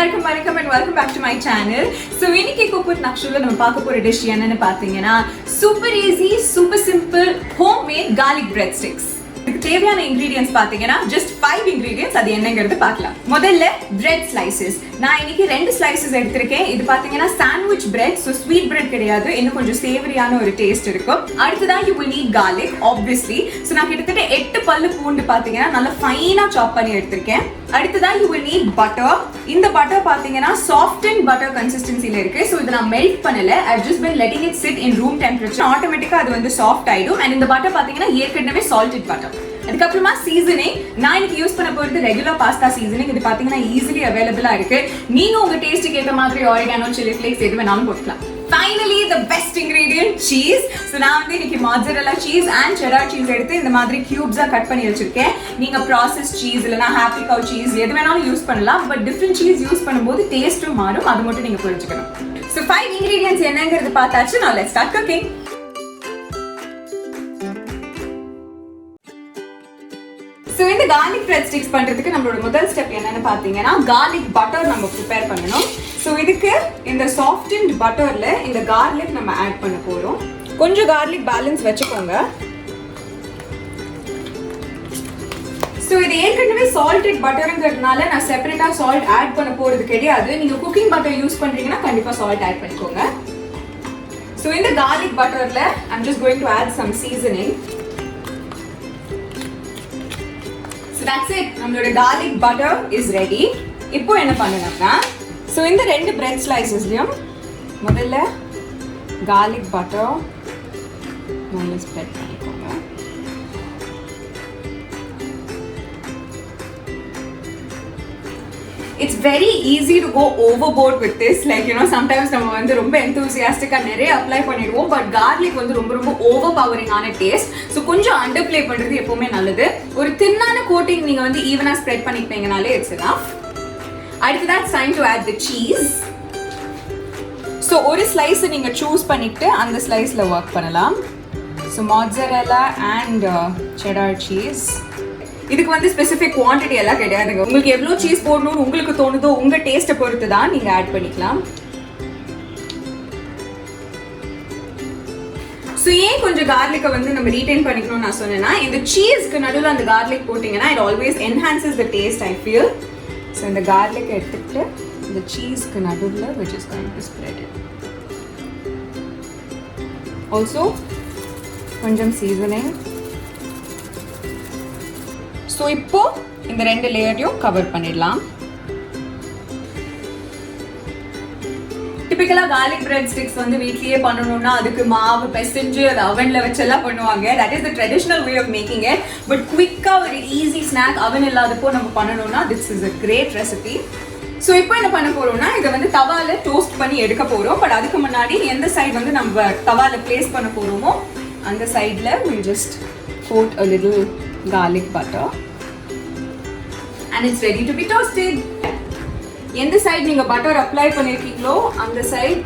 Welcome and welcome back to my channel. So இன்னைக்கு cook with Nakshuல நம்ம பார்க்க போற dish என்னன்னு பாத்தீங்கன்னா super easy, super simple homemade garlic breadsticks. இதுக்கு தேவையான ingredients பாத்தீங்கன்னா just 5 ingredients. அது என்னங்கிறது பார்க்கலாம். முதல்ல bread slices. நான் இன்னைக்கு 2 slices எடுத்துர்க்கேன். இது பாத்தீங்கன்னா sandwich bread, so sweet bread கிடையாது. இன்னும் கொஞ்சம் சேவரியான ஒரு டேஸ்ட் இருக்கும். அடுத்ததா you will need garlic obviously. So நான் கிட்டத்தட்ட 8 பல்லு பூண்டு பாத்தீங்கன்னா நல்ல ஃபைனா சாப் பண்ணி எடுத்துர்க்கேன். அடுத்ததா you will need butter. இந்த butter பாத்தீங்கன்னா softened butter consistencyல இருக்கு. So இத நான் மெல்ட் பண்ணல. I've just been letting it sit in room temperature. ஆட்டோமேட்டிக்கா அது வந்து சாஃப்ட் ஆயிடும். and இந்த butter பாத்தீங்கன்னா ஏற்கனவே salted butter. அதுக்கு அப்புறமா சீசனிங் நான் இன்னைக்கு யூஸ் பண்ண போறது ரெகுலர் பாஸ்தா சீசனிங். இது பாத்தீங்கன்னா ஈஸிலி அவைலபிளா இருக்கு. நீங்க உங்க டேஸ்ட்க்கு ஏத்த மாதிரி ஆரிகானோ, சில்லி ஃப்ளேக்ஸ் எது வேணாலும் போட்டுக்கலாம். Finally the best ingredient, cheese. So நான் வந்து இன்னைக்கு mozzarella cheese and cheddar cheese எடுத்து இந்த மாதிரி cubes-ஆ கட் பண்ணி வச்சிருக்கேன். நீங்க processed cheese இல்லனா happy cow cheese எது வேணாலும் யூஸ் பண்ணலாம். பட் different cheese யூஸ் பண்ணும்போது டேஸ்டும் மாறும். அது மட்டும் நீங்க புரிஞ்சுக்கணும். So 5 ingredients என்னங்கிறது பார்த்தாச்சு. Now let's start cooking. So இந்த garlic breadsticks பண்றதுக்கு நம்மளோட முதல் ஸ்டெப் என்னன்னு பாத்தீங்கன்னா garlic butter நம்ம prepare பண்ணனும். So இதுக்கு இந்த softened butterல இந்த garlic நம்ம ஆட் பண்ண போறோம். கொஞ்சம் garlic balance வெச்சுக்கோங்க. So இது ஏற்கனவே salted butterங்கிறதுனால நான் செப்பரேட்டா salt ஆட் பண்ண போறது கிடையாது. நீங்க cooking butter யூஸ் பண்றீங்கன்னா கண்டிப்பா salt ஆட் பண்ணிக்கோங்க. So இந்த garlic butterல I'm just going to add some seasoning. That's it. நம்மளோட garlic butter is ready. இப்போ என்ன பண்ணனும்னா சோ இந்த ரெண்டு bread slicesலயும் முதல்ல garlic butter நல்லா ஸ்ப்ரெட் பண்ணிக்கோங்க. It's very easy to go overboard with this. Like you know, sometimes நம்ம வந்து ரொம்ப enthusiastic-ஆ நிறைய அப்ளை பண்ணிடுவோம். பட் garlic வந்து ரொம்ப overpowering ஆன டேஸ்ட். சோ கொஞ்சம் அண்டர்ப்ளே பண்றது எப்பவுமே நல்லது. ஒரு தின்னான கோட்டிங் நீங்க வந்து ஈவனா ஸ்ப்ரெட் பண்ணிட்டீங்கனாலே இட்ஸ் enough. அடுத்ததா it's time to add the cheese. So ஒரு ஸ்லைஸ் நீங்க சூஸ் பண்ணிட்டு அந்த ஸ்லைஸ்ல வர்க் பண்ணலாம். So mozzarella and cheddar cheese. இதுக்கு வந்து ஸ்பெசிபிக் குவாண்டிட்டி எல்லாம் கிடையாதுங்க. உங்களுக்கு எவ்வளவு சீஸ் போடணும்னு உங்களுக்கு தோணுதோ உங்க டேஸ்ட்டை பொறுத்து தான் நீங்க ஆட் பண்ணிக்கலாம். சோ ஏன் கொஞ்சம் garlic வந்து நம்ம ரீடைன் பண்ணிக்கணும்னு நான் சொன்னேன்னா இந்த சீஸ்க்கு நடுவுல அந்த garlic போட்டீங்கன்னா it always enhances the taste I feel. So இந்த garlic எடுத்துட்டு இந்த சீஸ்க்கு நடுவுல which is going to spread it. Also கொஞ்சம் seasoning. So இப்போ இந்த ரெண்டு லேயரையும் கவர் பண்ணிடலாம். டிபிக்கலா garlic breadsticks வந்து வீட்லயே பண்ணனும்னா அதுக்கு மாவு பிசைஞ்சு அத அவன்ல வச்செல்லாம் பண்ணுவாங்க. That is the traditional way of making it. But quick-ஆ ஒரு easy snack அவன் இல்லாதப்போ நம்ம பண்ணனும்னா this is a great recipe. So இப்போ என்ன பண்ண போறோம்னா இத வந்து தவால டோஸ்ட் பண்ணி எடுக்க போறோம். பட் அதுக்கு முன்னாடி எந்த சைடு வந்து நம்ம தவால பிளேஸ் பண்ண போறோமோ அந்த சைடுல we just coat a little garlic butter and it's ready to be toasted. எந்த சைடு நீங்க பட்டர் அப்ளை பண்ணிருக்கீங்களோ அந்த சைடு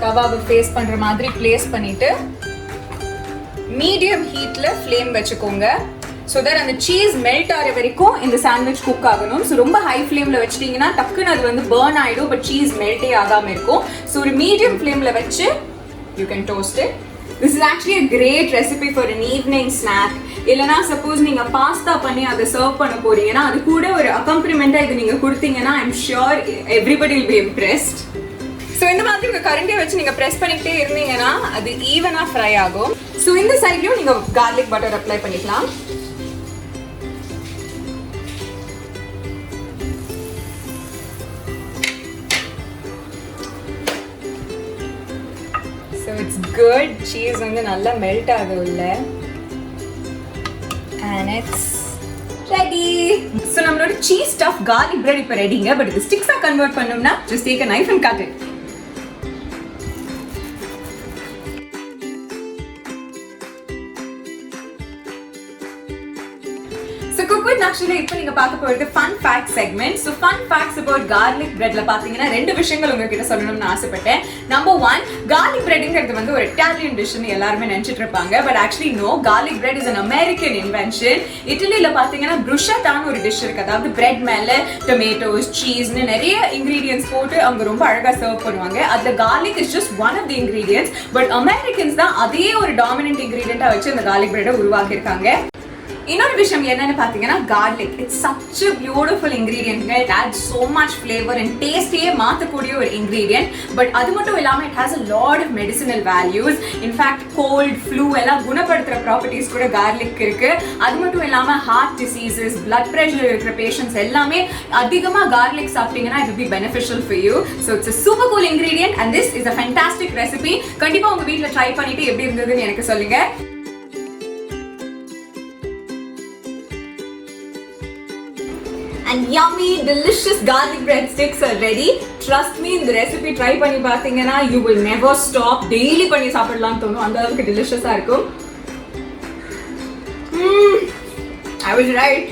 தவாவை ஃபேஸ் பண்ற மாதிரி பிளேஸ் பண்ணிட்டு மீடியம் ஹீட்ல ஃப்ளேம் வெச்சுக்கோங்க. so that அந்த சீஸ் மெல்ட் ஆற வரைக்கும் இந்த சாண்ட்விச் குக் ஆகணும். so ரொம்ப ஹை ஃப்ளேம்ல வெச்சிட்டீங்கன்னா டக்குன்னு அது வந்து பர்ன் ஆயிடும். பட் சீஸ் மெல்ட்டே ஆகாம இருக்கும். so ஒரு மீடியம் ஃப்ளேம்ல வெச்சு you can toast it. This is actually a great recipe for an evening snack. இல்லனா சப்போஸ் நீங்க பாஸ்தா பண்ணி அதை சர்வ் பண்ண போறீங்கன்னா அது கூட ஒரு அக்கம்பனிமெண்டா இது நீங்க கொடுத்தீங்கன்னா I'm sure everybody will be impressed. So இந்த மாதிரி உங்க கரண்டியை வச்சு நீங்க பிரஸ் பண்ணிட்டே இருந்தீங்கன்னா அது ஈவனா ஃப்ரை ஆகும். So இந்த சைடுலயும் நீங்க garlic butter அப்ளை பண்ணிக்கலாம். So it's good. Cheese வந்து நல்லா மெல்ட் ஆகுது உள்ள. And it's ready. So நம்மளோட cheese stuffed garlic bread இப்ப ரெடிங்க. பட் இது ஸ்டிக்ஸா கன்வர்ட் பண்ணனும்னா just take a knife and cut it. So So cook with Nakshu இப்போ நீங்க பார்க்க போறது fun fact segment. So fun facts about garlic breadல பாத்தீங்கன்னா ரெண்டு விஷயங்கள் உங்ககிட்ட சொல்லணும்னு ஆசைப்பட்டேன். Number 1, garlic breadங்கிறது வந்து ஒரு Italian dish னு எல்லாரும் நினைச்சிட்டு இருப்பாங்க. But actually no, garlic bread is an American invention. இட்டலில பாத்தீங்கன்னா bruschetta னு ஒரு dish இருக்கு. அதாவது bread மேல tomatoes, cheese னு நிறைய ingredients போட்டு அவங்க ரொம்ப அழகா சர்வ் பண்ணுவாங்க. அதுல garlic is just one of the ingredients. But Americans தான் அதே ஒரு dominant ingredient வச்சு அந்த garlic bread உருவாக்கி இருக்காங்க. இன்னொரு விஷயம் என்னன்னு பாத்தீங்கன்னா garlic. It's such a beautiful ingredient. It adds so much flavor and taste மாத்தக்கூடிய ஒரு ingredient. But அது மட்டும் இல்லாம it has a lot of medicinal values. In fact, cold, flu எல்லாம் குணப்படுத்துற properties கூட garlic இருக்கு. அது மட்டும் இல்லாம heart diseases, blood pressure இருக்கிற patients எல்லாமே அதிகமா garlic சாப்பிட்டீங்கன்னா it will be beneficial for you. So it's a super cool ingredient and this is a fantastic recipe. கண்டிப்பா உங்க வீட்ல ட்ரை பண்ணிட்டு எப்படி இருந்ததுன்னு எனக்கு சொல்லுங்க. And yummy, delicious garlic breadsticks are ready. Trust me, இந்த recipe try பண்ணி பாத்தீங்கன்னா you will never stop. Daily பண்ணி சாப்பிடலாம் தோணும். அந்த அளவுக்கு delicious-ஆ இருக்கும். I was right.